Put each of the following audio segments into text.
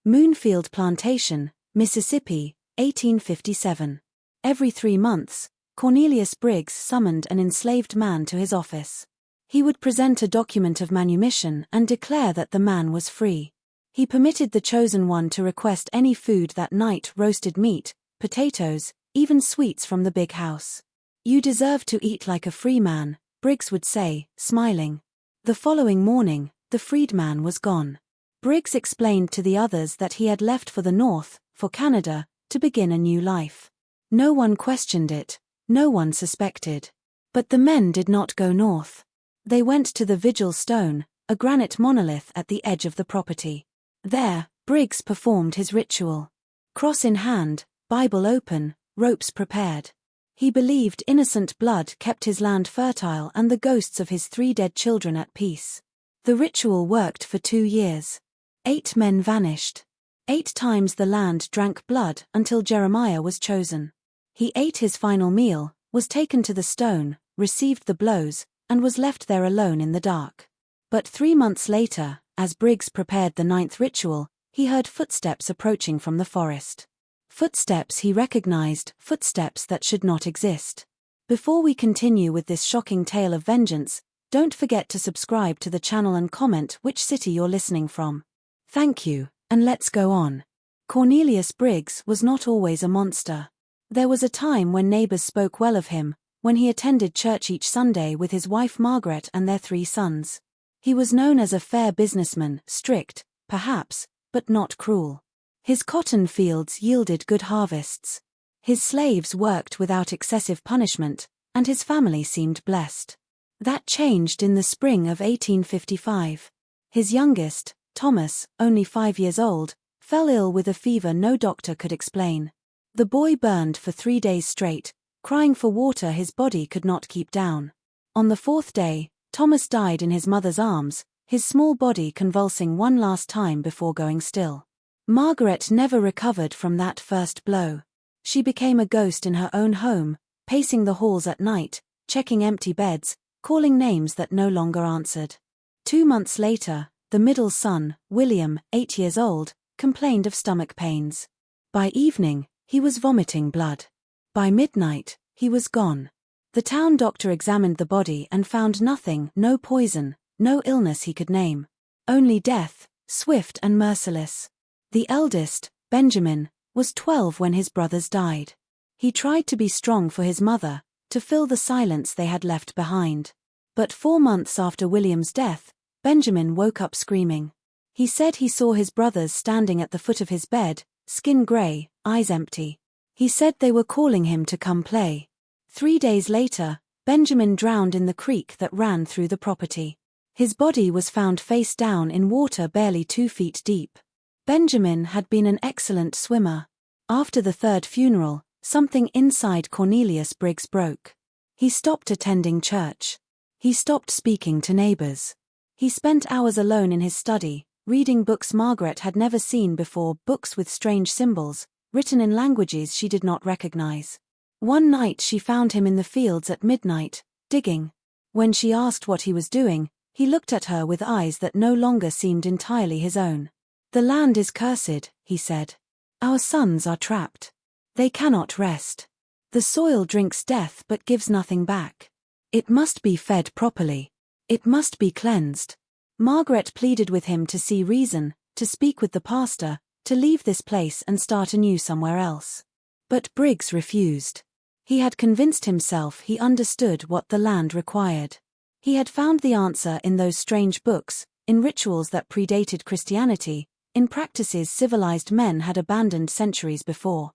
Moonfield Plantation, Mississippi, 1857. Every 3 months, Cornelius Briggs summoned an enslaved man to his office. He would present a document of manumission and declare that the man was free. He permitted the chosen one to request any food that night: roasted meat, potatoes, even sweets from the big house. "You deserve to eat like a free man," Briggs would say, smiling. The following morning, the freedman was gone. Briggs explained to the others that he had left for the North, for Canada, to begin a new life. No one questioned it, no one suspected. But the men did not go north. They went to the Vigil Stone, a granite monolith at the edge of the property. There, Briggs performed his ritual. Cross in hand, Bible open, ropes prepared. He believed innocent blood kept his land fertile and the ghosts of his 3 dead children at peace. The ritual worked for 2 years. 8 men vanished. 8 times the land drank blood until Jeremiah was chosen. He ate his final meal, was taken to the stone, received the blows, and was left there alone in the dark. But 3 months later, as Briggs prepared the 9th ritual, he heard footsteps approaching from the forest. Footsteps he recognized, footsteps that should not exist. Before we continue with this shocking tale of vengeance, don't forget to subscribe to the channel and comment which city you're listening from. Thank you, and let's go on. Cornelius Briggs was not always a monster. There was a time when neighbors spoke well of him, when he attended church each Sunday with his wife Margaret and their 3 sons. He was known as a fair businessman, strict, perhaps, but not cruel. His cotton fields yielded good harvests. His slaves worked without excessive punishment, and his family seemed blessed. That changed in the spring of 1855. His youngest, Thomas, only 5 years old, fell ill with a fever no doctor could explain. The boy burned for 3 days straight, crying for water his body could not keep down. On the 4th day, Thomas died in his mother's arms, his small body convulsing one last time before going still. Margaret never recovered from that first blow. She became a ghost in her own home, pacing the halls at night, checking empty beds, calling names that no longer answered. 2 months later, the middle son, William, 8 years old, complained of stomach pains. By evening, he was vomiting blood. By midnight, he was gone. The town doctor examined the body and found nothing: no poison, no illness he could name. Only death, swift and merciless. The eldest, Benjamin, was 12 when his brothers died. He tried to be strong for his mother, to fill the silence they had left behind. But 4 months after William's death, Benjamin woke up screaming. He said he saw his brothers standing at the foot of his bed, skin gray, eyes empty. He said they were calling him to come play. 3 days later, Benjamin drowned in the creek that ran through the property. His body was found face down in water barely 2 feet deep. Benjamin had been an excellent swimmer. After the 3rd funeral, something inside Cornelius Briggs broke. He stopped attending church. He stopped speaking to neighbors. He spent hours alone in his study, reading books Margaret had never seen before, books with strange symbols, written in languages she did not recognize. One night she found him in the fields at midnight, digging. When she asked what he was doing, he looked at her with eyes that no longer seemed entirely his own. "The land is cursed," he said. "Our sons are trapped. They cannot rest. The soil drinks death but gives nothing back. It must be fed properly. It must be cleansed." Margaret pleaded with him to see reason, to speak with the pastor, to leave this place and start anew somewhere else. But Briggs refused. He had convinced himself he understood what the land required. He had found the answer in those strange books, in rituals that predated Christianity, in practices civilized men had abandoned centuries before.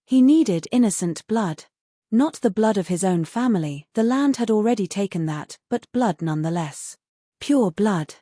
He needed innocent blood. Not the blood of his own family, the land had already taken that, but blood nonetheless. Pure blood.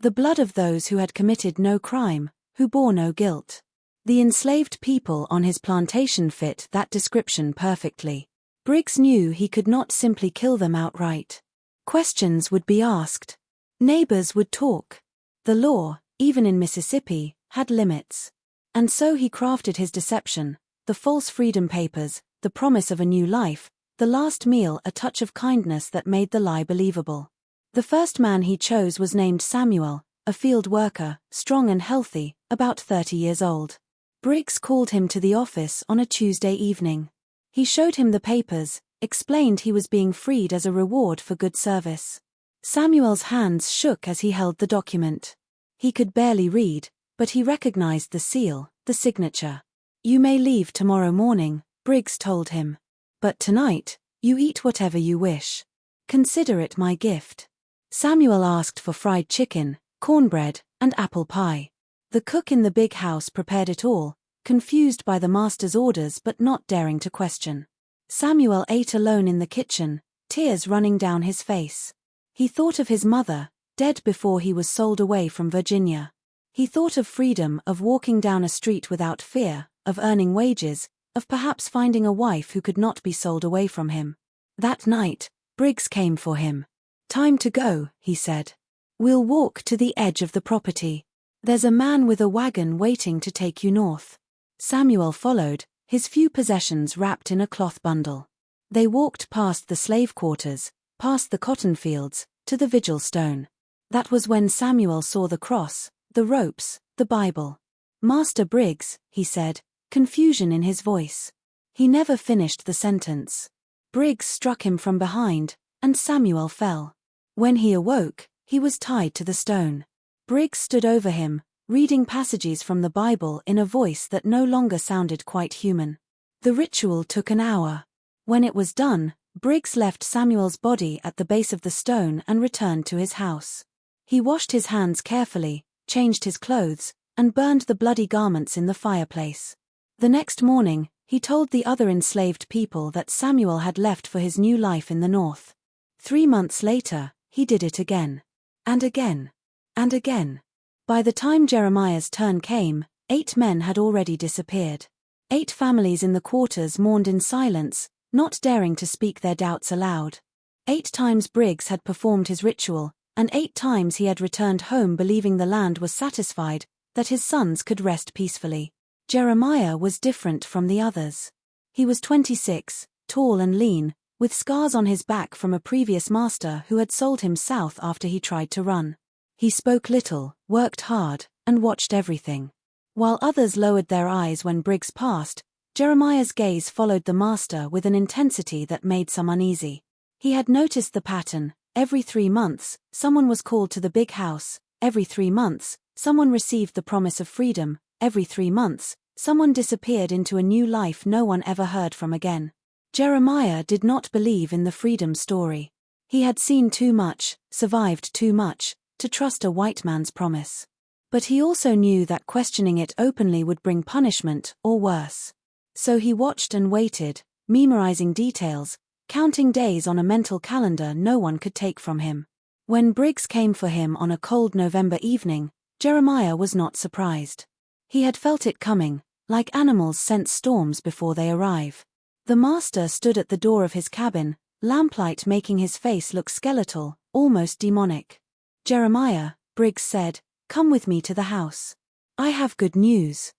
The blood of those who had committed no crime, who bore no guilt. The enslaved people on his plantation fit that description perfectly. Briggs knew he could not simply kill them outright. Questions would be asked. Neighbors would talk. The law, even in Mississippi, had limits. And so he crafted his deception, the false freedom papers, the promise of a new life, the last meal, a touch of kindness that made the lie believable. The first man he chose was named Samuel, a field worker, strong and healthy, about 30 years old. Briggs called him to the office on a Tuesday evening. He showed him the papers, explained he was being freed as a reward for good service. Samuel's hands shook as he held the document. He could barely read, but he recognized the seal, the signature. "You may leave tomorrow morning," Briggs told him. "But tonight, you eat whatever you wish. Consider it my gift." Samuel asked for fried chicken, cornbread, and apple pie. The cook in the big house prepared it all, confused by the master's orders but not daring to question. Samuel ate alone in the kitchen, tears running down his face. He thought of his mother, dead before he was sold away from Virginia. He thought of freedom, of walking down a street without fear, of earning wages, of perhaps finding a wife who could not be sold away from him. That night, Briggs came for him. "Time to go," he said. "We'll walk to the edge of the property. There's a man with a wagon waiting to take you north." Samuel followed, his few possessions wrapped in a cloth bundle. They walked past the slave quarters, past the cotton fields, to the vigil stone. That was when Samuel saw the cross, the ropes, the Bible. "Master Briggs," he said, confusion in his voice. He never finished the sentence. Briggs struck him from behind, and Samuel fell. When he awoke, he was tied to the stone. Briggs stood over him, reading passages from the Bible in a voice that no longer sounded quite human. The ritual took an hour. When it was done, Briggs left Samuel's body at the base of the stone and returned to his house. He washed his hands carefully, changed his clothes, and burned the bloody garments in the fireplace. The next morning, he told the other enslaved people that Samuel had left for his new life in the north. 3 months later, he did it again. And again. And again. By the time Jeremiah's turn came, 8 men had already disappeared. 8 families in the quarters mourned in silence, not daring to speak their doubts aloud. 8 times Briggs had performed his ritual, and 8 times he had returned home believing the land was satisfied, that his sons could rest peacefully. Jeremiah was different from the others. He was 26, tall and lean, with scars on his back from a previous master who had sold him south after he tried to run. He spoke little, worked hard, and watched everything. While others lowered their eyes when Briggs passed, Jeremiah's gaze followed the master with an intensity that made some uneasy. He had noticed the pattern. Every 3 months, someone was called to the big house. Every 3 months, someone received the promise of freedom. Every 3 months, someone disappeared into a new life no one ever heard from again. Jeremiah did not believe in the freedom story. He had seen too much, survived too much, to trust a white man's promise. But he also knew that questioning it openly would bring punishment, or worse. So he watched and waited, memorizing details, counting days on a mental calendar no one could take from him. When Briggs came for him on a cold November evening, Jeremiah was not surprised. He had felt it coming, like animals sense storms before they arrive. The master stood at the door of his cabin, lamplight making his face look skeletal, almost demonic. "Jeremiah," Briggs said, "come with me to the house. I have good news."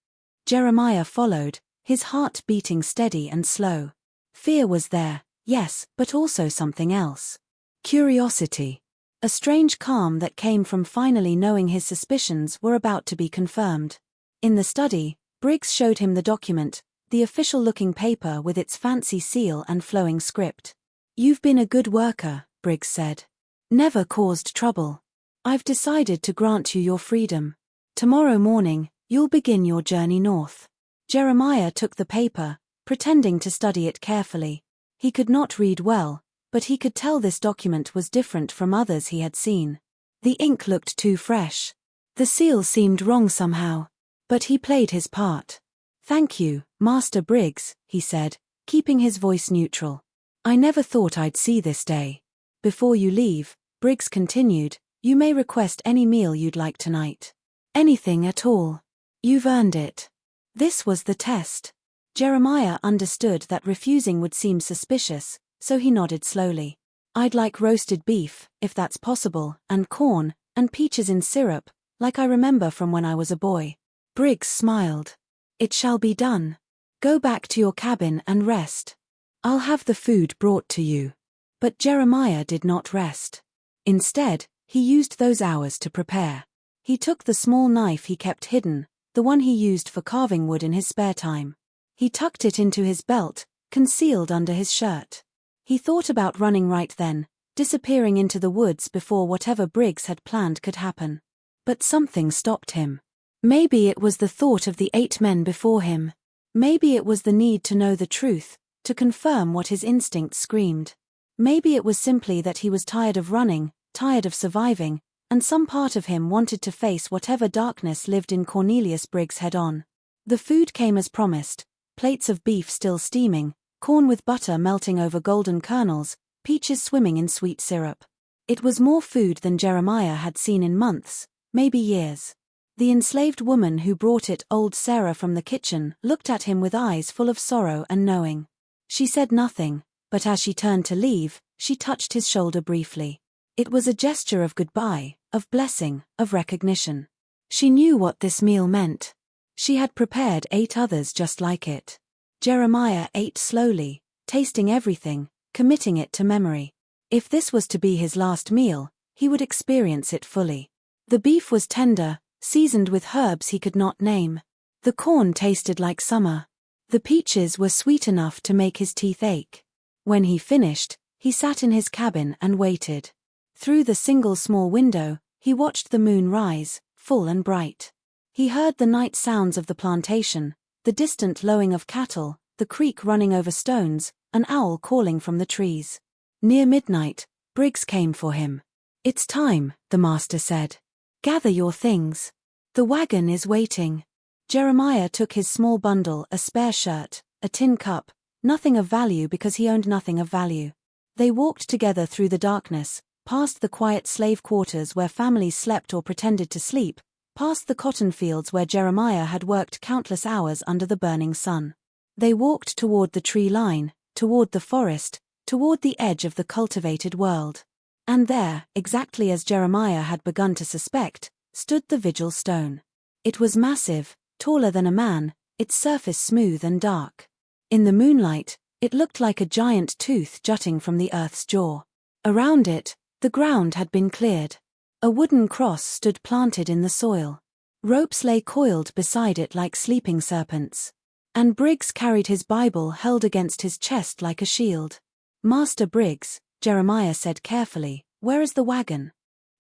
Jeremiah followed, his heart beating steady and slow. Fear was there, yes, but also something else. Curiosity. A strange calm that came from finally knowing his suspicions were about to be confirmed. In the study, Briggs showed him the document, the official-looking paper with its fancy seal and flowing script. "You've been a good worker," Briggs said. "Never caused trouble. I've decided to grant you your freedom. Tomorrow morning, you'll begin your journey north." Jeremiah took the paper, pretending to study it carefully. He could not read well, but he could tell this document was different from others he had seen. The ink looked too fresh. The seal seemed wrong somehow. But he played his part. "Thank you, Master Briggs," he said, keeping his voice neutral. "I never thought I'd see this day. Before you leave," Briggs continued, "you may request any meal you'd like tonight. Anything at all. You've earned it." This was the test. Jeremiah understood that refusing would seem suspicious, so he nodded slowly. "I'd like roasted beef, if that's possible, and corn, and peaches in syrup, like I remember from when I was a boy." Briggs smiled. "It shall be done. Go back to your cabin and rest. I'll have the food brought to you." But Jeremiah did not rest. Instead, he used those hours to prepare. He took the small knife he kept hidden, the one he used for carving wood in his spare time. He tucked it into his belt, concealed under his shirt. He thought about running right then, disappearing into the woods before whatever Briggs had planned could happen. But something stopped him. Maybe it was the thought of the 8 men before him. Maybe it was the need to know the truth, to confirm what his instincts screamed. Maybe it was simply that he was tired of running, tired of surviving, and some part of him wanted to face whatever darkness lived in Cornelius Briggs head-on. The food came as promised, plates of beef still steaming, corn with butter melting over golden kernels, peaches swimming in sweet syrup. It was more food than Jeremiah had seen in months, maybe years. The enslaved woman who brought it, old Sarah from the kitchen, looked at him with eyes full of sorrow and knowing. She said nothing, but as she turned to leave, she touched his shoulder briefly. It was a gesture of goodbye, of blessing, of recognition. She knew what this meal meant. She had prepared 8 others just like it. Jeremiah ate slowly, tasting everything, committing it to memory. If this was to be his last meal, he would experience it fully. The beef was tender, seasoned with herbs he could not name. The corn tasted like summer. The peaches were sweet enough to make his teeth ache. When he finished, he sat in his cabin and waited. Through the single small window, he watched the moon rise, full and bright. He heard the night sounds of the plantation, the distant lowing of cattle, the creek running over stones, an owl calling from the trees. Near midnight, Briggs came for him. "It's time," the master said. "Gather your things. The wagon is waiting." Jeremiah took his small bundle, a spare shirt, a tin cup, nothing of value because he owned nothing of value. They walked together through the darkness, past the quiet slave quarters where families slept or pretended to sleep, past the cotton fields where Jeremiah had worked countless hours under the burning sun. They walked toward the tree line, toward the forest, toward the edge of the cultivated world. And there, exactly as Jeremiah had begun to suspect, stood the vigil stone. It was massive, taller than a man, its surface smooth and dark. In the moonlight, it looked like a giant tooth jutting from the earth's jaw. Around it, the ground had been cleared. A wooden cross stood planted in the soil. Ropes lay coiled beside it like sleeping serpents. And Briggs carried his Bible held against his chest like a shield. "Master Briggs," Jeremiah said carefully, "where is the wagon?"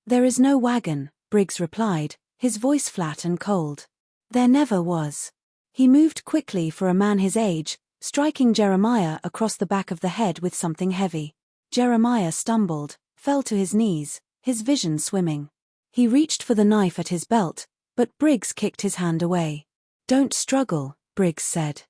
"There is no wagon," Briggs replied, his voice flat and cold. "There never was." He moved quickly for a man his age, striking Jeremiah across the back of the head with something heavy. Jeremiah stumbled, fell to his knees, his vision swimming. He reached for the knife at his belt, but Briggs kicked his hand away. "Don't struggle," Briggs said.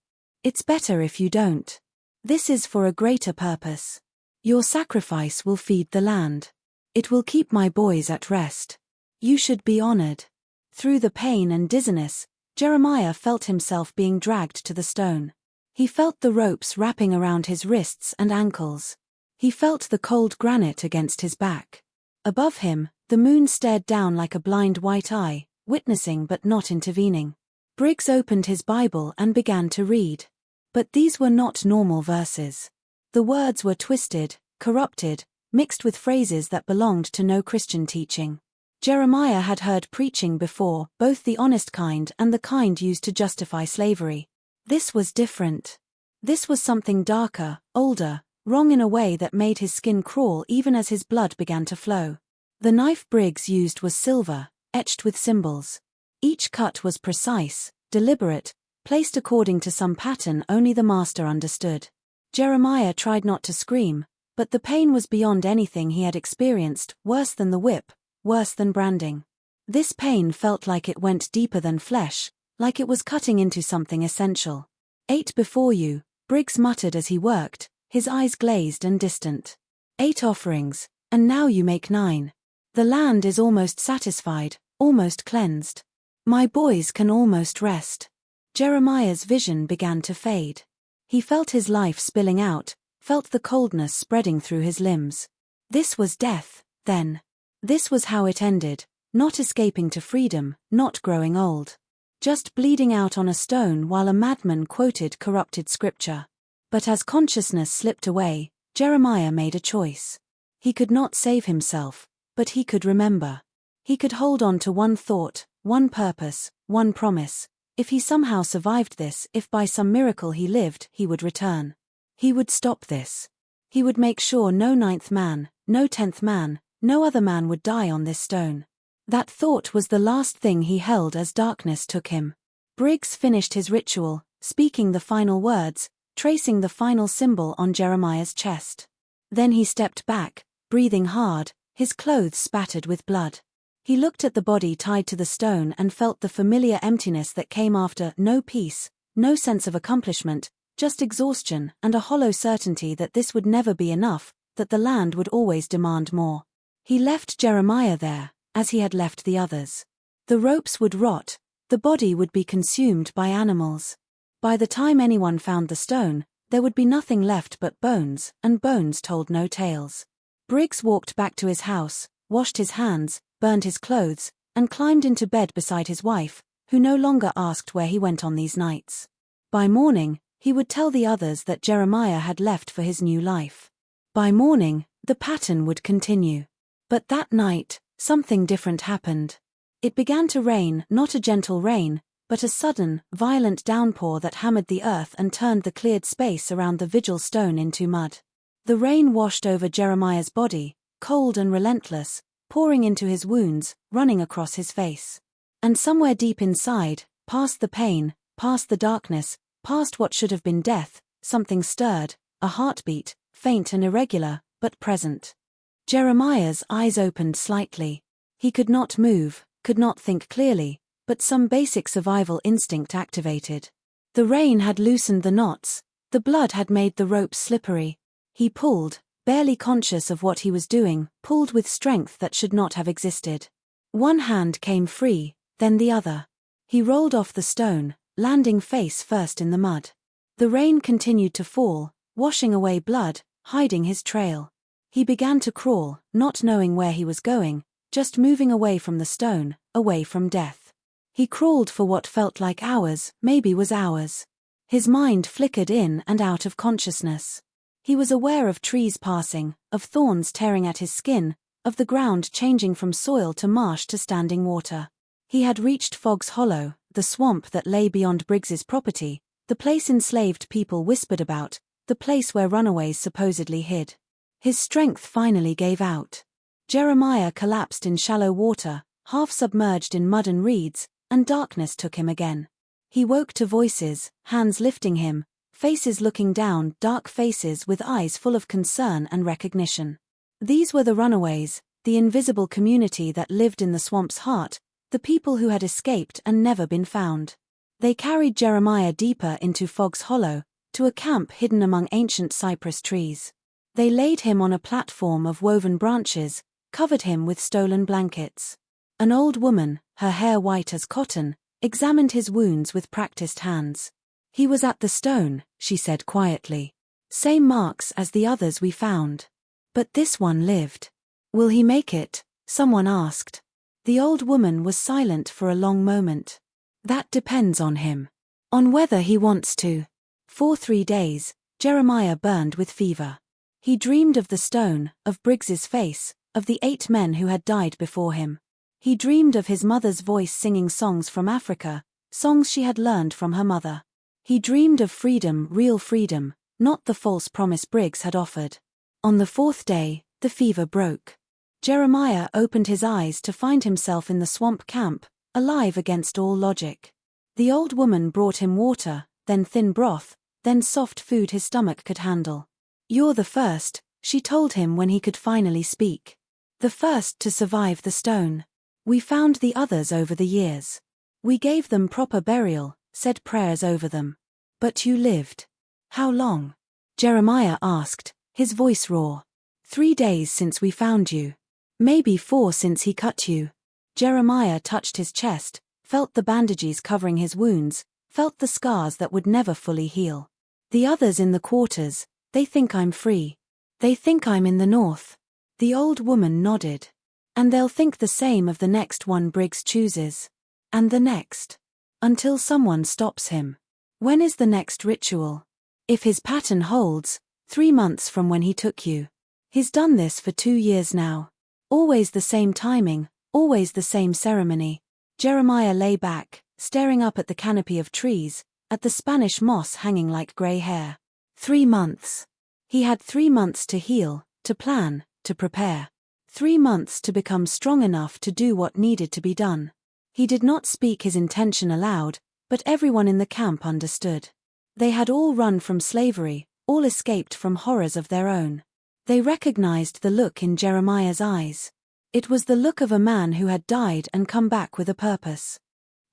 "It's better if you don't. This is for a greater purpose. Your sacrifice will feed the land. It will keep my boys at rest. You should be honored." Through the pain and dizziness, Jeremiah felt himself being dragged to the stone. He felt the ropes wrapping around his wrists and ankles. He felt the cold granite against his back. Above him, the moon stared down like a blind white eye, witnessing but not intervening. Briggs opened his Bible and began to read. But these were not normal verses. The words were twisted, corrupted, mixed with phrases that belonged to no Christian teaching. Jeremiah had heard preaching before, both the honest kind and the kind used to justify slavery. This was different. This was something darker, older, wrong in a way that made his skin crawl even as his blood began to flow. The knife Briggs used was silver, etched with symbols. Each cut was precise, deliberate, placed according to some pattern only the master understood. Jeremiah tried not to scream, but the pain was beyond anything he had experienced, worse than the whip, worse than branding. This pain felt like it went deeper than flesh, like it was cutting into something essential. "8 before you," Briggs muttered as he worked, his eyes glazed and distant. 8 offerings, and now you make 9. The land is almost satisfied, almost cleansed. My boys can almost rest. Jeremiah's vision began to fade. He felt his life spilling out, felt the coldness spreading through his limbs. This was death, then. This was how it ended, not escaping to freedom, not growing old. Just bleeding out on a stone while a madman quoted corrupted scripture. But as consciousness slipped away, Jeremiah made a choice. He could not save himself, but he could remember. He could hold on to one thought, one purpose, one promise. If he somehow survived this, if by some miracle he lived, he would return. He would stop this. He would make sure no 9th man, no 10th man, no other man would die on this stone. That thought was the last thing he held as darkness took him. Briggs finished his ritual, speaking the final words, tracing the final symbol on Jeremiah's chest. Then he stepped back, breathing hard, his clothes spattered with blood. He looked at the body tied to the stone and felt the familiar emptiness that came after. No peace, no sense of accomplishment, just exhaustion and a hollow certainty that this would never be enough, that the land would always demand more. He left Jeremiah there, as he had left the others. The ropes would rot, the body would be consumed by animals. By the time anyone found the stone, there would be nothing left but bones, and bones told no tales. Briggs walked back to his house, washed his hands, burned his clothes, and climbed into bed beside his wife, who no longer asked where he went on these nights. By morning, he would tell the others that Jeremiah had left for his new life. By morning, the pattern would continue. But that night, something different happened. It began to rain, not a gentle rain, but a sudden, violent downpour that hammered the earth and turned the cleared space around the vigil stone into mud. The rain washed over Jeremiah's body, cold and relentless, pouring into his wounds, running across his face. And somewhere deep inside, past the pain, past the darkness, past what should have been death, something stirred, a heartbeat, faint and irregular, but present. Jeremiah's eyes opened slightly. He could not move, could not think clearly, but some basic survival instinct activated. The rain had loosened the knots, the blood had made the ropes slippery. He pulled, barely conscious of what he was doing, pulled with strength that should not have existed. One hand came free, then the other. He rolled off the stone, landing face first in the mud. The rain continued to fall, washing away blood, hiding his trail. He began to crawl, not knowing where he was going, just moving away from the stone, away from death. He crawled for what felt like hours, maybe was hours. His mind flickered in and out of consciousness. He was aware of trees passing, of thorns tearing at his skin, of the ground changing from soil to marsh to standing water. He had reached Fogg's Hollow, the swamp that lay beyond Briggs's property, the place enslaved people whispered about, the place where runaways supposedly hid. His strength finally gave out. Jeremiah collapsed in shallow water, half submerged in mud and reeds, and darkness took him again. He woke to voices, hands lifting him, faces looking down, dark faces with eyes full of concern and recognition. These were the runaways, the invisible community that lived in the swamp's heart, the people who had escaped and never been found. They carried Jeremiah deeper into Fogg's Hollow, to a camp hidden among ancient cypress trees. They laid him on a platform of woven branches, covered him with stolen blankets. An old woman, her hair white as cotton, examined his wounds with practiced hands. "He was at the stone," she said quietly. "Same marks as the others we found. But this one lived. Will he make it?" someone asked. The old woman was silent for a long moment. "That depends on him. On whether he wants to." For 3 days, Jeremiah burned with fever. He dreamed of the stone, of Briggs's face, of the 8 men who had died before him. He dreamed of his mother's voice singing songs from Africa, songs she had learned from her mother. He dreamed of freedom, real freedom, not the false promise Briggs had offered. On the 4th day, the fever broke. Jeremiah opened his eyes to find himself in the swamp camp, alive against all logic. The old woman brought him water, then thin broth, then soft food his stomach could handle. "You're the first," she told him when he could finally speak. "The first to survive the stone. We found the others over the years. We gave them proper burial, said prayers over them. But you lived. How long?" Jeremiah asked, his voice raw. 3 days since we found you. Maybe 4 since he cut you." Jeremiah touched his chest, felt the bandages covering his wounds, felt the scars that would never fully heal. "The others in the quarters, they think I'm free. They think I'm in the north." The old woman nodded. "And they'll think the same of the next one Briggs chooses. And the next. Until someone stops him." "When is the next ritual?" "If his pattern holds, 3 months from when he took you. He's done this for 2 years now. Always the same timing, Always the same ceremony. Jeremiah lay back, staring up at the canopy of trees, at the Spanish moss hanging like grey hair. 3 months. He had 3 months to heal, to plan, to prepare. 3 months to become strong enough to do what needed to be done. He did not speak his intention aloud, but everyone in the camp understood. They had all run from slavery, all escaped from horrors of their own. They recognized the look in Jeremiah's eyes. It was the look of a man who had died and come back with a purpose.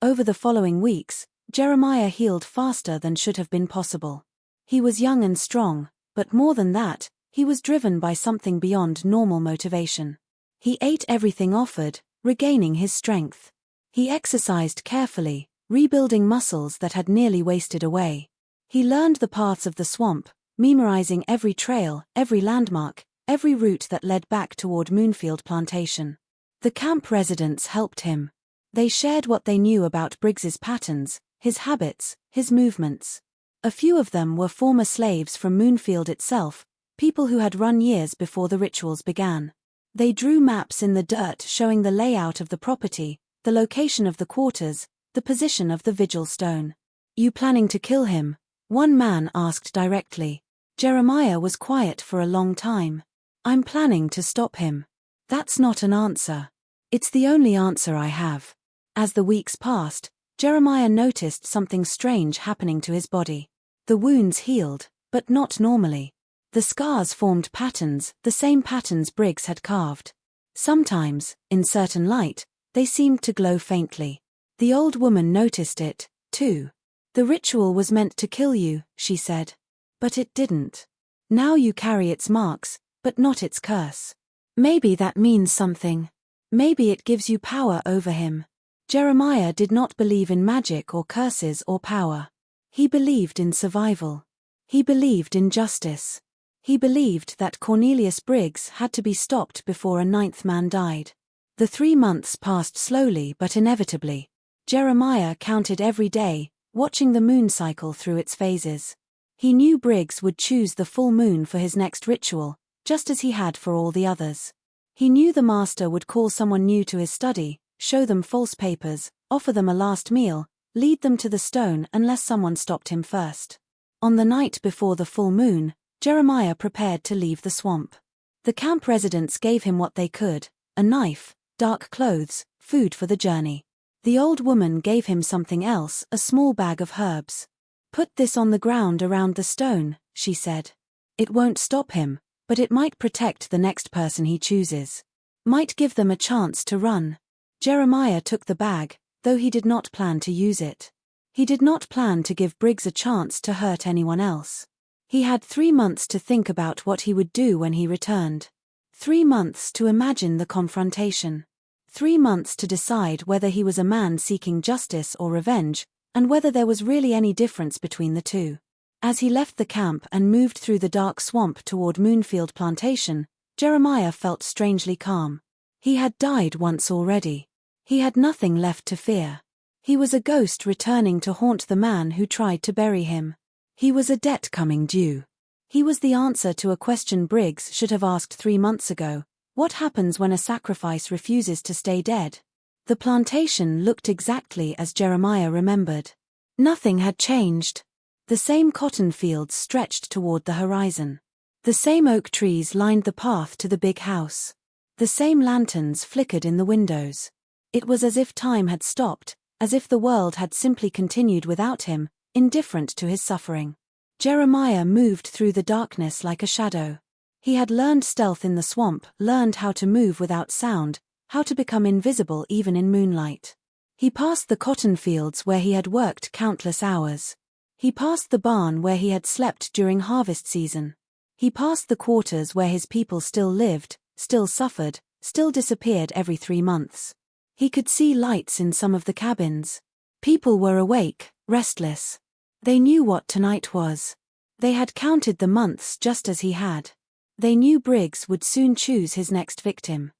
Over the following weeks, Jeremiah healed faster than should have been possible. He was young and strong, but more than that, he was driven by something beyond normal motivation. He ate everything offered, regaining his strength. He exercised carefully, rebuilding muscles that had nearly wasted away. He learned the paths of the swamp, memorizing every trail, every landmark, every route that led back toward Moonfield Plantation. The camp residents helped him. They shared what they knew about Briggs's patterns, his habits, his movements. A few of them were former slaves from Moonfield itself, people who had run years before the rituals began. They drew maps in the dirt showing the layout of the property, the location of the quarters, the position of the vigil stone. "You planning to kill him?" one man asked directly. Jeremiah was quiet for a long time. "I'm planning to stop him." "That's not an answer." "It's the only answer I have." As the weeks passed, Jeremiah noticed something strange happening to his body. The wounds healed, but not normally. The scars formed patterns, the same patterns Briggs had carved. Sometimes, in certain light, they seemed to glow faintly. The old woman noticed it, too. "The ritual was meant to kill you," she said. "But it didn't. Now you carry its marks, but not its curse. Maybe that means something. Maybe it gives you power over him." Jeremiah did not believe in magic or curses or power. He believed in survival. He believed in justice. He believed that Cornelius Briggs had to be stopped before a 9th man died. The 3 months passed slowly but inevitably. Jeremiah counted every day, watching the moon cycle through its phases. He knew Briggs would choose the full moon for his next ritual, just as he had for all the others. He knew the master would call someone new to his study, show them false papers, offer them a last meal, lead them to the stone unless someone stopped him first. On the night before the full moon, Jeremiah prepared to leave the swamp. The camp residents gave him what they could: a knife, dark clothes, food for the journey. The old woman gave him something else, a small bag of herbs. "Put this on the ground around the stone," she said. "It won't stop him, but it might protect the next person he chooses. Might give them a chance to run." Jeremiah took the bag, though he did not plan to use it. He did not plan to give Briggs a chance to hurt anyone else. He had 3 months to think about what he would do when he returned. 3 months to imagine the confrontation. 3 months to decide whether he was a man seeking justice or revenge, and whether there was really any difference between the two. As he left the camp and moved through the dark swamp toward Moonfield Plantation, Jeremiah felt strangely calm. He had died once already. He had nothing left to fear. He was a ghost returning to haunt the man who tried to bury him. He was a debt coming due. He was the answer to a question Briggs should have asked 3 months ago: what happens when a sacrifice refuses to stay dead? The plantation looked exactly as Jeremiah remembered. Nothing had changed. The same cotton fields stretched toward the horizon. The same oak trees lined the path to the big house. The same lanterns flickered in the windows. It was as if time had stopped, as if the world had simply continued without him, indifferent to his suffering. Jeremiah moved through the darkness like a shadow. He had learned stealth in the swamp, learned how to move without sound, how to become invisible even in moonlight. He passed the cotton fields where he had worked countless hours. He passed the barn where he had slept during harvest season. He passed the quarters where his people still lived, still suffered, still disappeared every 3 months. He could see lights in some of the cabins. People were awake, restless. They knew what tonight was. They had counted the months just as he had. They knew Briggs would soon choose his next victim.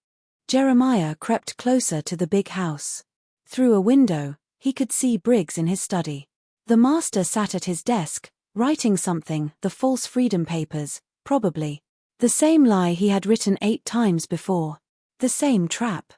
Jeremiah crept closer to the big house. Through a window, he could see Briggs in his study. The master sat at his desk, writing something, the false freedom papers, probably. The same lie he had written 8 times before. The same trap.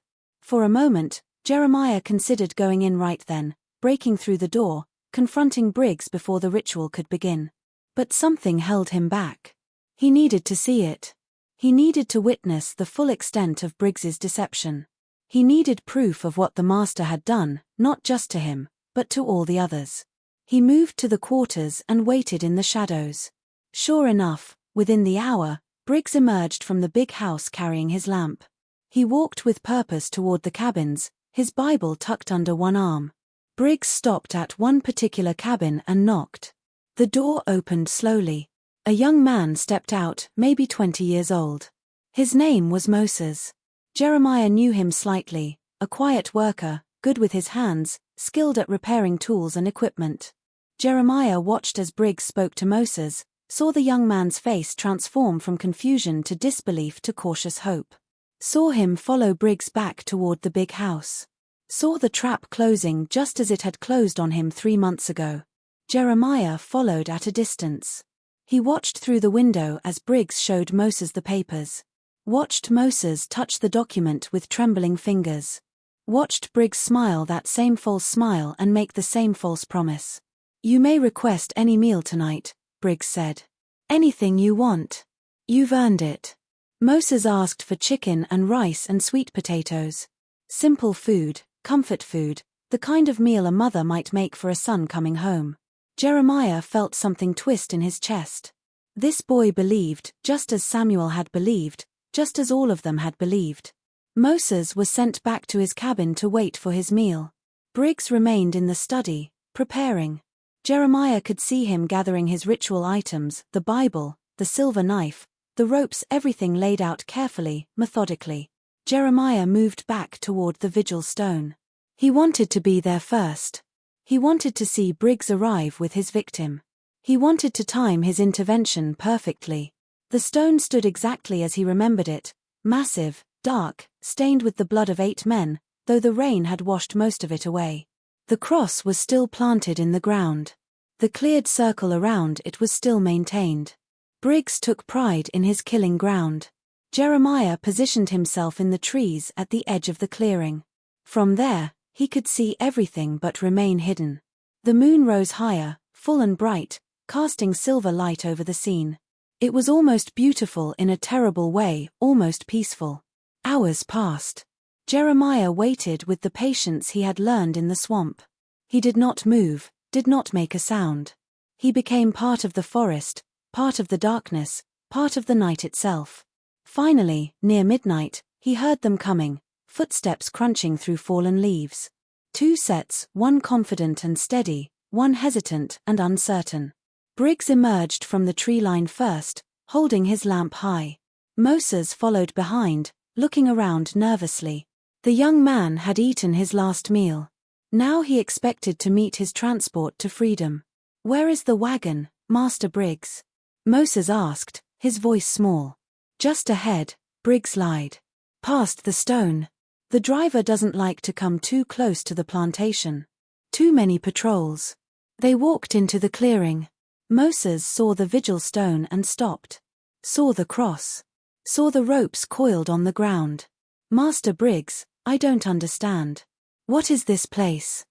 For a moment, Jeremiah considered going in right then, breaking through the door, confronting Briggs before the ritual could begin. But something held him back. He needed to see it. He needed to witness the full extent of Briggs's deception. He needed proof of what the master had done, not just to him, but to all the others. He moved to the quarters and waited in the shadows. Sure enough, within the hour, Briggs emerged from the big house carrying his lamp. He walked with purpose toward the cabins, his Bible tucked under one arm. Briggs stopped at one particular cabin and knocked. The door opened slowly. A young man stepped out, maybe 20 years old. His name was Moses. Jeremiah knew him slightly, a quiet worker, good with his hands, skilled at repairing tools and equipment. Jeremiah watched as Briggs spoke to Moses, saw the young man's face transform from confusion to disbelief to cautious hope. Saw him follow Briggs back toward the big house. Saw the trap closing just as it had closed on him 3 months ago. Jeremiah followed at a distance. He watched through the window as Briggs showed Moses the papers. Watched Moses touch the document with trembling fingers. Watched Briggs smile that same false smile and make the same false promise. "You may request any meal tonight," Briggs said. "Anything you want. You've earned it." Moses asked for chicken and rice and sweet potatoes. Simple food, comfort food, the kind of meal a mother might make for a son coming home. Jeremiah felt something twist in his chest. This boy believed, just as Samuel had believed, just as all of them had believed. Moses was sent back to his cabin to wait for his meal. Briggs remained in the study, preparing. Jeremiah could see him gathering his ritual items, the Bible, the silver knife, the ropes, everything laid out carefully, methodically. Jeremiah moved back toward the vigil stone. He wanted to be there first. He wanted to see Briggs arrive with his victim. He wanted to time his intervention perfectly. The stone stood exactly as he remembered it, massive, dark, stained with the blood of 8 men, though the rain had washed most of it away. The cross was still planted in the ground. The cleared circle around it was still maintained. Briggs took pride in his killing ground. Jeremiah positioned himself in the trees at the edge of the clearing. From there, he could see everything but remain hidden. The moon rose higher, full and bright, casting silver light over the scene. It was almost beautiful in a terrible way, almost peaceful. Hours passed. Jeremiah waited with the patience he had learned in the swamp. He did not move, did not make a sound. He became part of the forest, part of the darkness, part of the night itself. Finally, near midnight, he heard them coming, footsteps crunching through fallen leaves. 2 sets, one confident and steady, one hesitant and uncertain. Briggs emerged from the tree line first, holding his lamp high. Moses followed behind, looking around nervously. The young man had eaten his last meal. Now he expected to meet his transport to freedom. "Where is the wagon, Master Briggs?" Moses asked, his voice small. "Just ahead," Briggs lied. "Past the stone. The driver doesn't like to come too close to the plantation. Too many patrols." They walked into the clearing. Moses saw the vigil stone and stopped. Saw the cross. Saw the ropes coiled on the ground. "Master Briggs, I don't understand. What is this place?"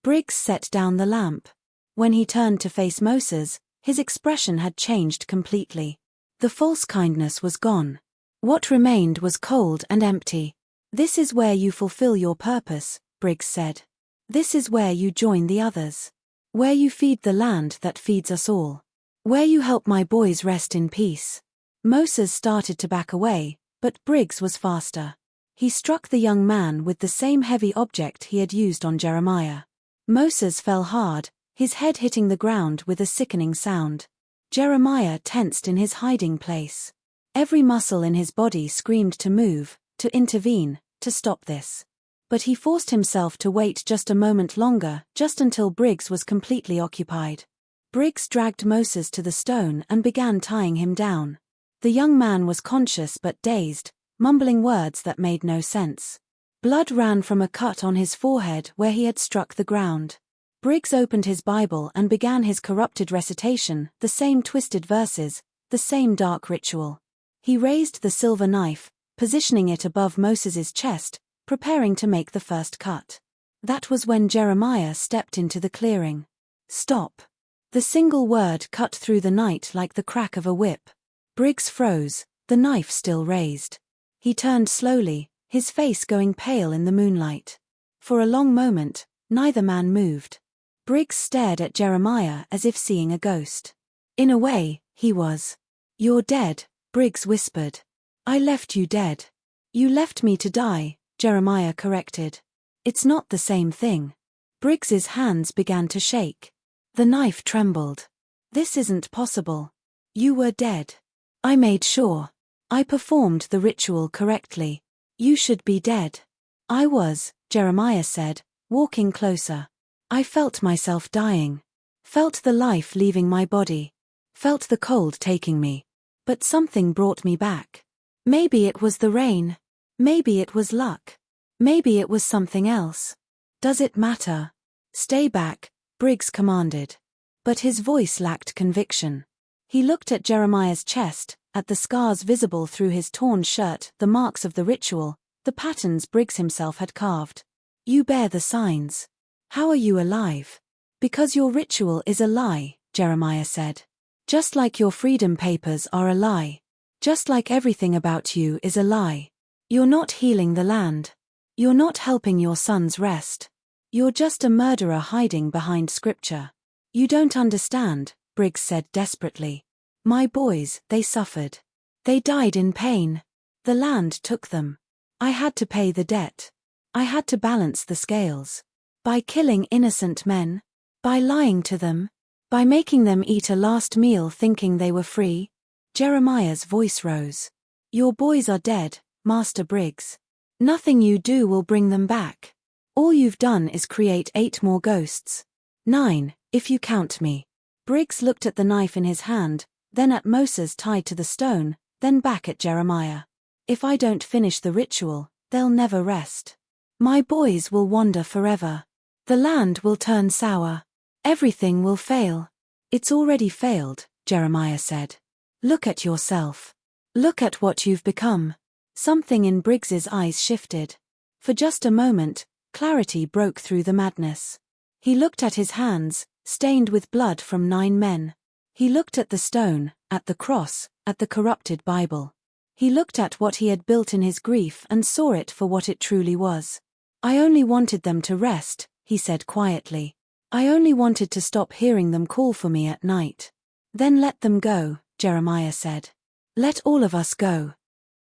Briggs set down the lamp. When he turned to face Moses, his expression had changed completely. The false kindness was gone. What remained was cold and empty. "This is where you fulfill your purpose," Briggs said. "This is where you join the others. Where you feed the land that feeds us all. Where you help my boys rest in peace." Moses started to back away, but Briggs was faster. He struck the young man with the same heavy object he had used on Jeremiah. Moses fell hard, his head hitting the ground with a sickening sound. Jeremiah tensed in his hiding place. Every muscle in his body screamed to move, to intervene, to stop this. But he forced himself to wait just a moment longer, just until Briggs was completely occupied. Briggs dragged Moses to the stone and began tying him down. The young man was conscious but dazed, mumbling words that made no sense. Blood ran from a cut on his forehead where he had struck the ground. Briggs opened his Bible and began his corrupted recitation, the same twisted verses, the same dark ritual. He raised the silver knife, positioning it above Moses's chest, preparing to make the first cut. That was when Jeremiah stepped into the clearing. Stop. The single word cut through the night like the crack of a whip. Briggs froze, the knife still raised. He turned slowly, his face going pale in the moonlight. For a long moment, neither man moved. Briggs stared at Jeremiah as if seeing a ghost. In a way, he was. "You're dead," Briggs whispered. "I left you dead." "You left me to die," Jeremiah corrected. "It's not the same thing." Briggs's hands began to shake. The knife trembled. "This isn't possible. You were dead. I made sure. I performed the ritual correctly. You should be dead." "I was," Jeremiah said, walking closer. "I felt myself dying. Felt the life leaving my body. Felt the cold taking me. But something brought me back. Maybe it was the rain. Maybe it was luck. Maybe it was something else. Does it matter?" "Stay back," Briggs commanded. But his voice lacked conviction. He looked at Jeremiah's chest, at the scars visible through his torn shirt, the marks of the ritual, the patterns Briggs himself had carved. "You bear the signs. How are you alive?" "Because your ritual is a lie," Jeremiah said. "Just like your freedom papers are a lie. Just like everything about you is a lie. You're not healing the land. You're not helping your sons rest. You're just a murderer hiding behind scripture." "You don't understand," Briggs said desperately. "My boys, they suffered. They died in pain. The land took them. I had to pay the debt. I had to balance the scales. By killing innocent men? By lying to them? By making them eat a last meal thinking they were free?" Jeremiah's voice rose. "Your boys are dead, Master Briggs. Nothing you do will bring them back. All you've done is create 8 more ghosts. 9, if you count me." Briggs looked at the knife in his hand, then at Moses tied to the stone, then back at Jeremiah. "If I don't finish the ritual, they'll never rest. My boys will wander forever. The land will turn sour. Everything will fail." "It's already failed," Jeremiah said. "Look at yourself. Look at what you've become." Something in Briggs's eyes shifted. For just a moment, clarity broke through the madness. He looked at his hands, stained with blood from 9 men. He looked at the stone, at the cross, at the corrupted Bible. He looked at what he had built in his grief and saw it for what it truly was. "I only wanted them to rest," he said quietly. "I only wanted to stop hearing them call for me at night." "Then let them go," Jeremiah said. "Let all of us go."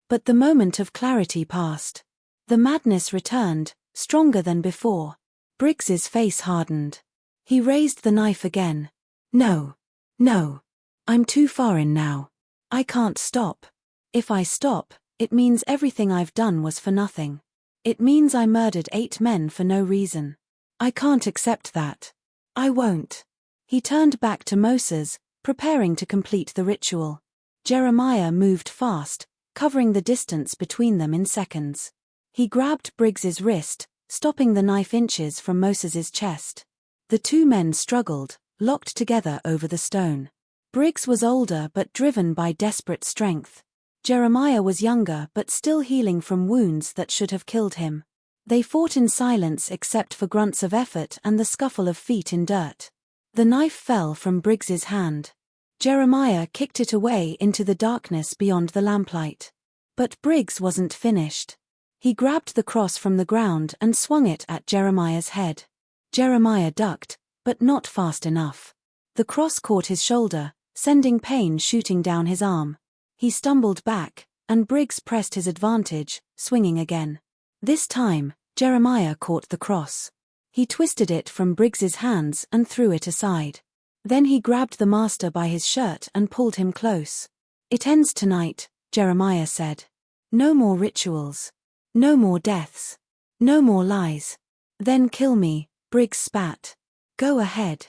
But the moment of clarity passed. The madness returned, stronger than before. Briggs's face hardened. He raised the knife again. "No. No. I'm too far in now. I can't stop. If I stop, it means everything I've done was for nothing. It means I murdered 8 men for no reason. I can't accept that. I won't." He turned back to Moses, preparing to complete the ritual. Jeremiah moved fast, covering the distance between them in seconds. He grabbed Briggs's wrist, stopping the knife inches from Moses's chest. The 2 men struggled, locked together over the stone. Briggs was older but driven by desperate strength. Jeremiah was younger but still healing from wounds that should have killed him. They fought in silence except for grunts of effort and the scuffle of feet in dirt. The knife fell from Briggs's hand. Jeremiah kicked it away into the darkness beyond the lamplight. But Briggs wasn't finished. He grabbed the cross from the ground and swung it at Jeremiah's head. Jeremiah ducked, but not fast enough. The cross caught his shoulder, sending pain shooting down his arm. He stumbled back, and Briggs pressed his advantage, swinging again. This time, Jeremiah caught the cross. He twisted it from Briggs's hands and threw it aside. Then he grabbed the master by his shirt and pulled him close. "It ends tonight," Jeremiah said. "No more rituals. No more deaths. No more lies." "Then kill me," Briggs spat. "Go ahead.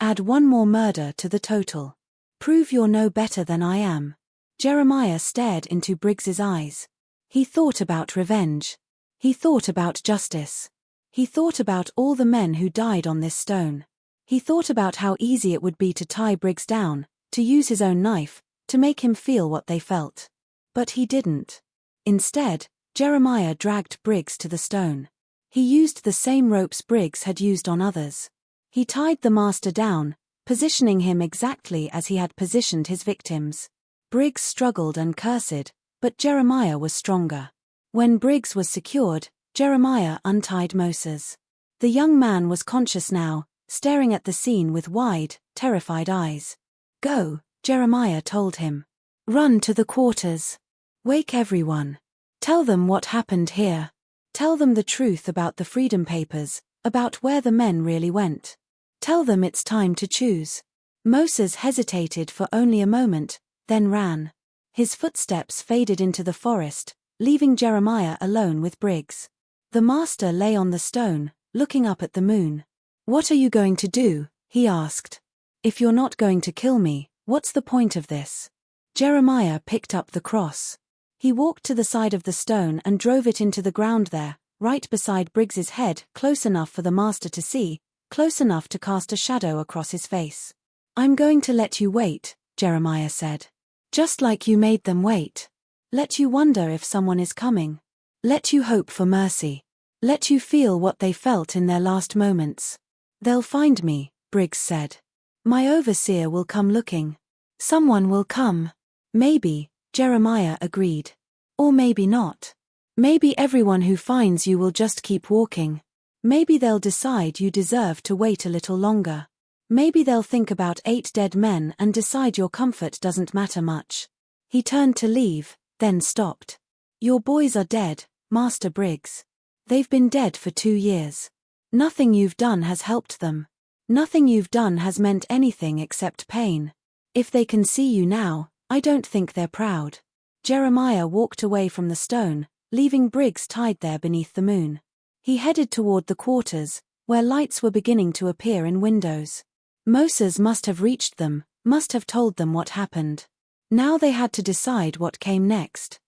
Add 1 more murder to the total. Prove you're no better than I am." Jeremiah stared into Briggs's eyes. He thought about revenge. He thought about justice. He thought about all the men who died on this stone. He thought about how easy it would be to tie Briggs down, to use his own knife, to make him feel what they felt. But he didn't. Instead, Jeremiah dragged Briggs to the stone. He used the same ropes Briggs had used on others. He tied the master down, positioning him exactly as he had positioned his victims. Briggs struggled and cursed, but Jeremiah was stronger. When Briggs was secured, Jeremiah untied Moses. The young man was conscious now, staring at the scene with wide, terrified eyes. "Go," Jeremiah told him. "Run to the quarters. Wake everyone. Tell them what happened here. Tell them the truth about the Freedom Papers, about where the men really went. Tell them it's time to choose." Moses hesitated for only a moment, then ran. His footsteps faded into the forest, leaving Jeremiah alone with Briggs. The master lay on the stone, looking up at the moon. "What are you going to do?" he asked. "If you're not going to kill me, what's the point of this?" Jeremiah picked up the cross. He walked to the side of the stone and drove it into the ground there, right beside Briggs's head, close enough for the master to see, close enough to cast a shadow across his face. "I'm going to let you wait," Jeremiah said. "Just like you made them wait. Let you wonder if someone is coming. Let you hope for mercy. Let you feel what they felt in their last moments." "They'll find me," Briggs said. "My overseer will come looking. Someone will come." "Maybe," Jeremiah agreed. "Or maybe not. Maybe everyone who finds you will just keep walking. Maybe they'll decide you deserve to wait a little longer. Maybe they'll think about 8 dead men and decide your comfort doesn't matter much." He turned to leave, then stopped. "Your boys are dead, Master Briggs. They've been dead for 2 years. Nothing you've done has helped them. Nothing you've done has meant anything except pain. If they can see you now, I don't think they're proud." Jeremiah walked away from the stone, leaving Briggs tied there beneath the moon. He headed toward the quarters, where lights were beginning to appear in windows. Moses must have reached them, must have told them what happened. Now they had to decide what came next.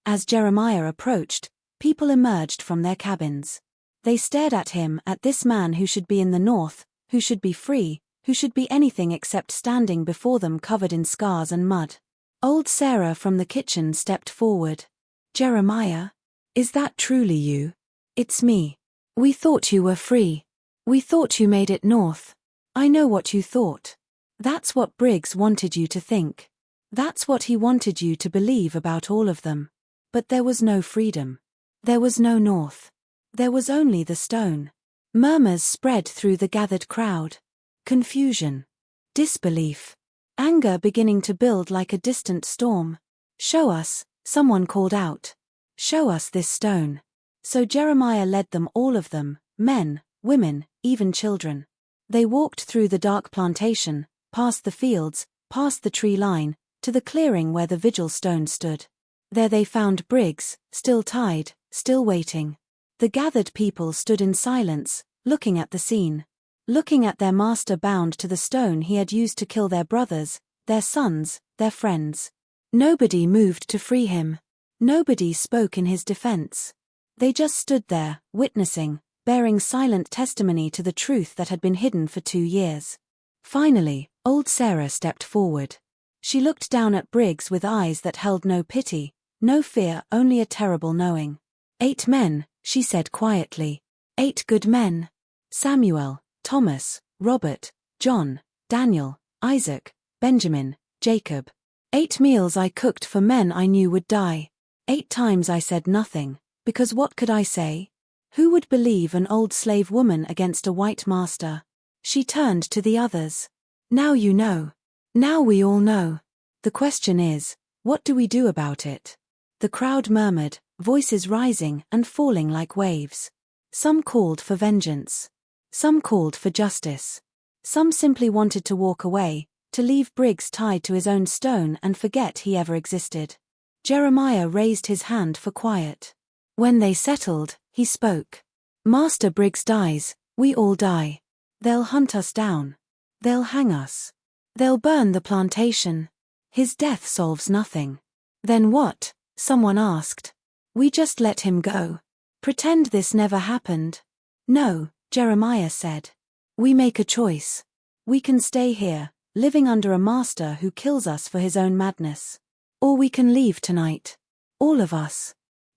As Jeremiah approached, people emerged from their cabins. They stared at him, at this man who should be in the north, who should be free, who should be anything except standing before them covered in scars and mud. Old Sarah from the kitchen stepped forward. "Jeremiah? Is that truly you?" "It's me. We thought you were free. We thought you made it north. I know what you thought. That's what Briggs wanted you to think. That's what he wanted you to believe about all of them. But there was no freedom. There was no north. There was only the stone." Murmurs spread through the gathered crowd. Confusion. Disbelief. Anger beginning to build like a distant storm. "Show us," someone called out. "Show us this stone." So Jeremiah led them, all of them, men, women, even children. They walked through the dark plantation, past the fields, past the tree line, to the clearing where the vigil stone stood. There they found Briggs, still tied, still waiting. The gathered people stood in silence, looking at the scene. Looking at their master bound to the stone he had used to kill their brothers, their sons, their friends. Nobody moved to free him. Nobody spoke in his defense. They just stood there, witnessing, bearing silent testimony to the truth that had been hidden for 2 years. Finally, old Sarah stepped forward. She looked down at Briggs with eyes that held no pity, no fear, only a terrible knowing. 8 men, she said quietly. 8 good men. Samuel, Thomas, Robert, John, Daniel, Isaac, Benjamin, Jacob. 8 meals I cooked for men I knew would die. 8 times I said nothing, because what could I say? Who would believe an old slave woman against a white master? She turned to the others. "Now you know. Now we all know. The question is, what do we do about it?" The crowd murmured, voices rising and falling like waves. Some called for vengeance. Some called for justice. Some simply wanted to walk away, to leave Briggs tied to his own stone and forget he ever existed. Jeremiah raised his hand for quiet. When they settled, he spoke. "Master Briggs dies, we all die. They'll hunt us down. They'll hang us. They'll burn the plantation. His death solves nothing." "Then what?" someone asked. "We just let him go. Pretend this never happened." "No," Jeremiah said. "We make a choice. We can stay here, living under a master who kills us for his own madness. Or we can leave tonight. All of us.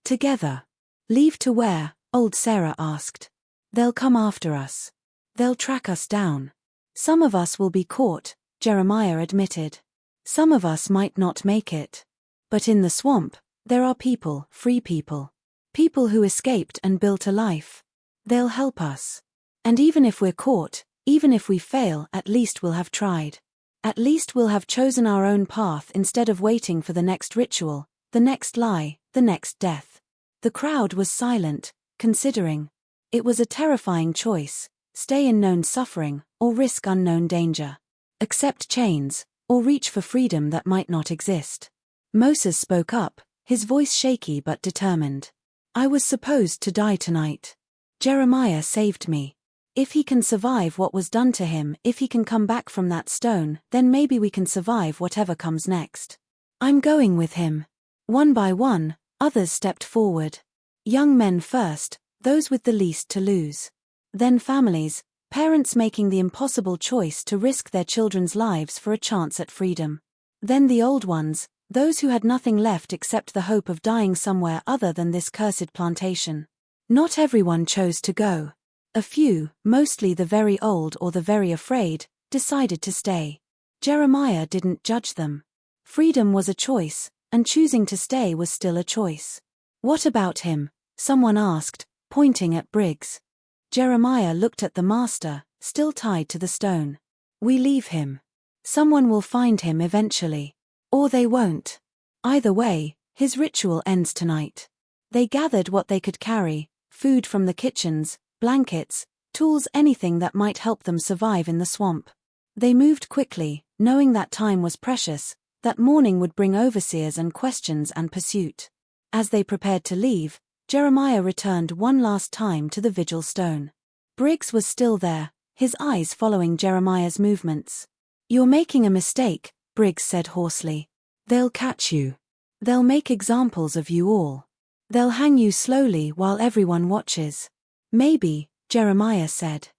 Together. Leave to where? Old Sarah asked. They'll come after us. They'll track us down. Some of us will be caught, Jeremiah admitted. Some of us might not make it. But in the swamp, there are people, free people. People who escaped and built a life. They'll help us. And even if we're caught, even if we fail, at least we'll have tried. At least we'll have chosen our own path instead of waiting for the next ritual, the next lie, the next death. The crowd was silent, considering. It was a terrifying choice: stay in known suffering, or risk unknown danger. Accept chains, or reach for freedom that might not exist. Moses spoke up, his voice shaky but determined. I was supposed to die tonight. Jeremiah saved me. If he can survive what was done to him, if he can come back from that stone, then maybe we can survive whatever comes next. I'm going with him. One by one, others stepped forward. Young men first, those with the least to lose. Then families, parents making the impossible choice to risk their children's lives for a chance at freedom. Then the old ones, those who had nothing left except the hope of dying somewhere other than this cursed plantation. Not everyone chose to go. A few, mostly the very old or the very afraid, decided to stay. Jeremiah didn't judge them. Freedom was a choice, and choosing to stay was still a choice. What about him? Someone asked, pointing at Briggs. Jeremiah looked at the master, still tied to the stone. We leave him. Someone will find him eventually. Or they won't. Either way, his ritual ends tonight. They gathered what they could carry: food from the kitchens, blankets, tools, anything that might help them survive in the swamp. They moved quickly, knowing that time was precious, that morning would bring overseers and questions and pursuit. As they prepared to leave, Jeremiah returned one last time to the vigil stone. Briggs was still there, his eyes following Jeremiah's movements. You're making a mistake, Briggs said hoarsely. They'll catch you. They'll make examples of you all. They'll hang you slowly while everyone watches. Maybe, Jeremiah said.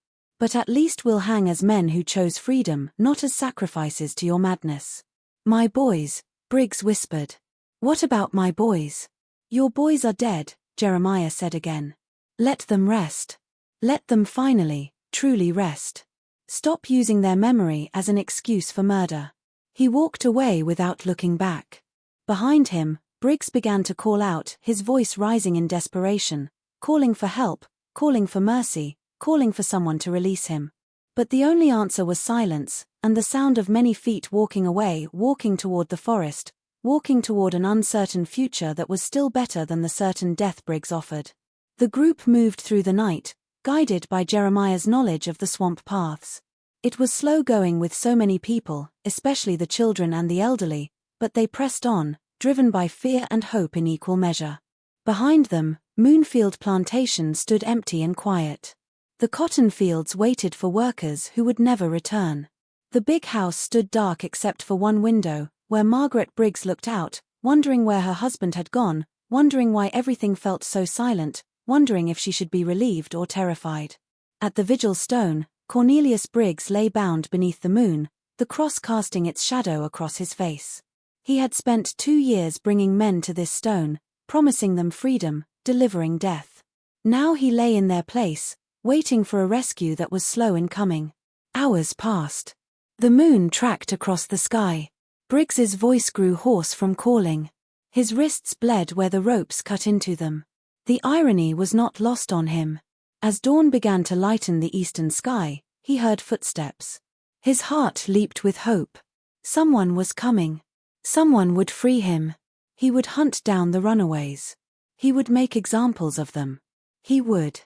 But at least we'll hang as men who chose freedom, not as sacrifices to your madness. My boys, Briggs whispered. What about my boys? Your boys are dead, Jeremiah said again. Let them rest. Let them finally, truly rest. Stop using their memory as an excuse for murder. He walked away without looking back. Behind him, Briggs began to call out, his voice rising in desperation, calling for help, calling for mercy, calling for someone to release him. But the only answer was silence, and the sound of many feet walking away, walking toward the forest, walking toward an uncertain future that was still better than the certain death Briggs offered. The group moved through the night, guided by Jeremiah's knowledge of the swamp paths. It was slow going with so many people, especially the children and the elderly, but they pressed on, driven by fear and hope in equal measure. Behind them, Moonfield Plantation stood empty and quiet. The cotton fields waited for workers who would never return. The big house stood dark except for one window, where Margaret Briggs looked out, wondering where her husband had gone, wondering why everything felt so silent, wondering if she should be relieved or terrified. At the vigil stone, Cornelius Briggs lay bound beneath the moon, the cross casting its shadow across his face. He had spent 2 years bringing men to this stone, promising them freedom, delivering death. Now he lay in their place, waiting for a rescue that was slow in coming. Hours passed. The moon tracked across the sky. Briggs's voice grew hoarse from calling. His wrists bled where the ropes cut into them. The irony was not lost on him. As dawn began to lighten the eastern sky, he heard footsteps. His heart leaped with hope. Someone was coming. Someone would free him. He would hunt down the runaways. He would make examples of them. He would.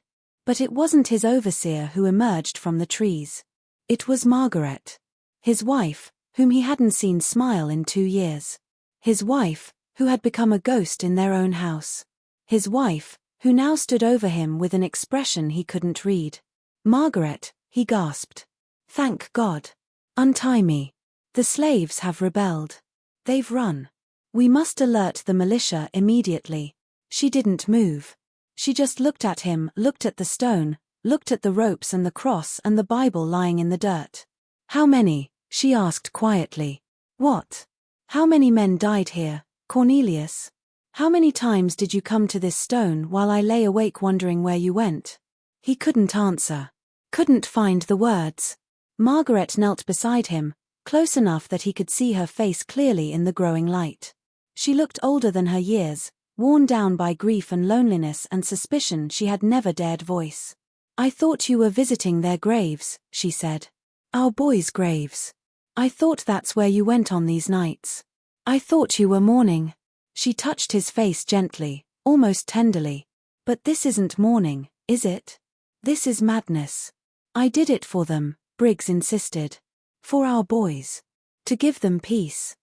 But it wasn't his overseer who emerged from the trees. It was Margaret. His wife, whom he hadn't seen smile in 2 years. His wife, who had become a ghost in their own house. His wife, who now stood over him with an expression he couldn't read. Margaret, he gasped. Thank God. Untie me. The slaves have rebelled. They've run. We must alert the militia immediately. She didn't move. She just looked at him, looked at the stone, looked at the ropes and the cross and the Bible lying in the dirt. How many? She asked quietly. What? How many men died here, Cornelius? How many times did you come to this stone while I lay awake wondering where you went? He couldn't answer. Couldn't find the words. Margaret knelt beside him, close enough that he could see her face clearly in the growing light. She looked older than her years, worn down by grief and loneliness and suspicion she had never dared voice. I thought you were visiting their graves, she said. Our boys' graves. I thought that's where you went on these nights. I thought you were mourning. She touched his face gently, almost tenderly. But this isn't mourning, is it? This is madness. I did it for them, Briggs insisted. For our boys. To give them peace.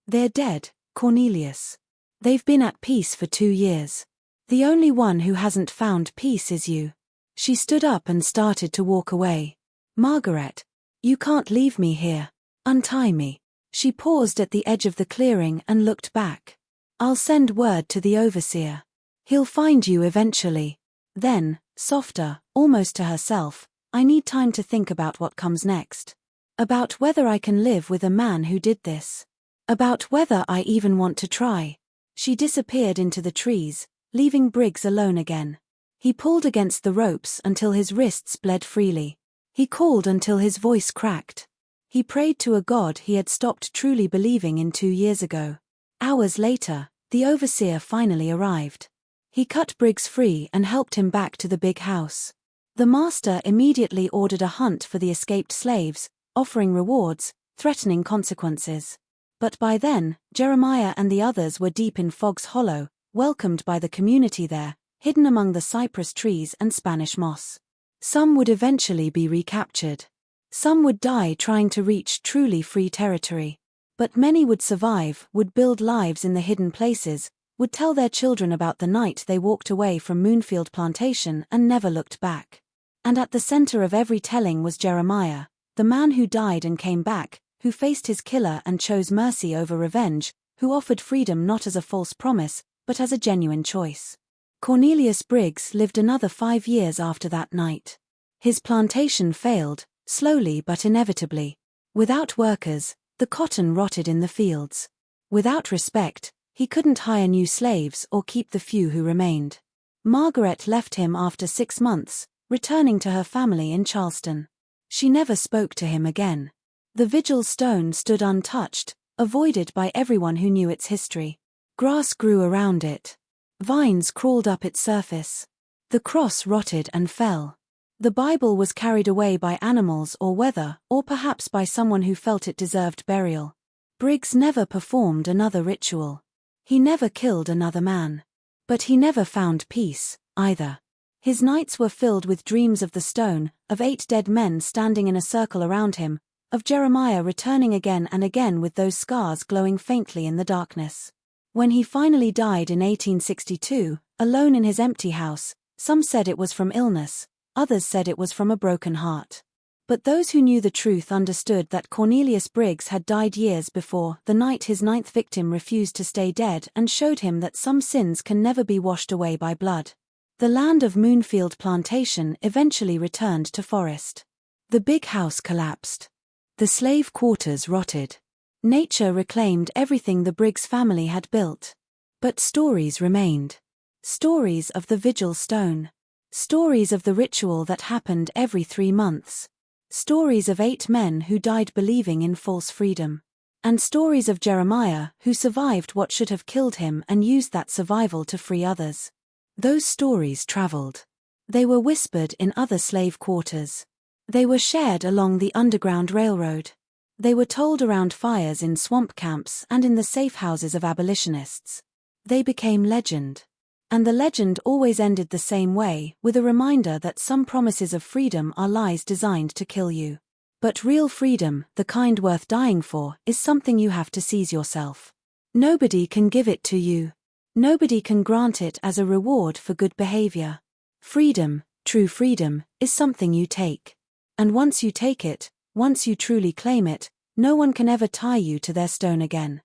They're dead, Cornelius. They've been at peace for 2 years. The only one who hasn't found peace is you. She stood up and started to walk away. Margaret, you can't leave me here. Untie me. She paused at the edge of the clearing and looked back. I'll send word to the overseer. He'll find you eventually. Then, softer, almost to herself, I need time to think about what comes next. About whether I can live with a man who did this. About whether I even want to try. She disappeared into the trees, leaving Briggs alone again. He pulled against the ropes until his wrists bled freely. He called until his voice cracked. He prayed to a God he had stopped truly believing in 2 years ago. Hours later, the overseer finally arrived. He cut Briggs free and helped him back to the big house. The master immediately ordered a hunt for the escaped slaves, offering rewards, threatening consequences. But by then, Jeremiah and the others were deep in Fog's Hollow, welcomed by the community there, hidden among the cypress trees and Spanish moss. Some would eventually be recaptured. Some would die trying to reach truly free territory. But many would survive, would build lives in the hidden places, would tell their children about the night they walked away from Moonfield Plantation and never looked back. And at the center of every telling was Jeremiah, the man who died and came back, who faced his killer and chose mercy over revenge, who offered freedom not as a false promise, but as a genuine choice. Cornelius Briggs lived another 5 years after that night. His plantation failed, slowly but inevitably. Without workers, the cotton rotted in the fields. Without respect, he couldn't hire new slaves or keep the few who remained. Margaret left him after 6 months, returning to her family in Charleston. She never spoke to him again. The vigil stone stood untouched, avoided by everyone who knew its history. Grass grew around it. Vines crawled up its surface. The cross rotted and fell. The Bible was carried away by animals or weather, or perhaps by someone who felt it deserved burial. Briggs never performed another ritual. He never killed another man. But he never found peace, either. His nights were filled with dreams of the stone, of 8 dead men standing in a circle around him, of Jeremiah returning again and again with those scars glowing faintly in the darkness. When he finally died in 1862, alone in his empty house, some said it was from illness, others said it was from a broken heart. But those who knew the truth understood that Cornelius Briggs had died years before, the night his 9th victim refused to stay dead, and showed him that some sins can never be washed away by blood. The land of Moonfield Plantation eventually returned to forest. The big house collapsed. The slave quarters rotted. Nature reclaimed everything the Briggs family had built. But stories remained. Stories of the vigil stone. Stories of the ritual that happened every 3 months. Stories of 8 men who died believing in false freedom. And stories of Jeremiah who survived what should have killed him and used that survival to free others. Those stories traveled. They were whispered in other slave quarters. They were shared along the Underground Railroad. They were told around fires in swamp camps and in the safe houses of abolitionists. They became legend. And the legend always ended the same way, with a reminder that some promises of freedom are lies designed to kill you. But real freedom, the kind worth dying for, is something you have to seize yourself. Nobody can give it to you. Nobody can grant it as a reward for good behavior. Freedom, true freedom, is something you take. And once you take it, once you truly claim it, no one can ever tie you to their stone again.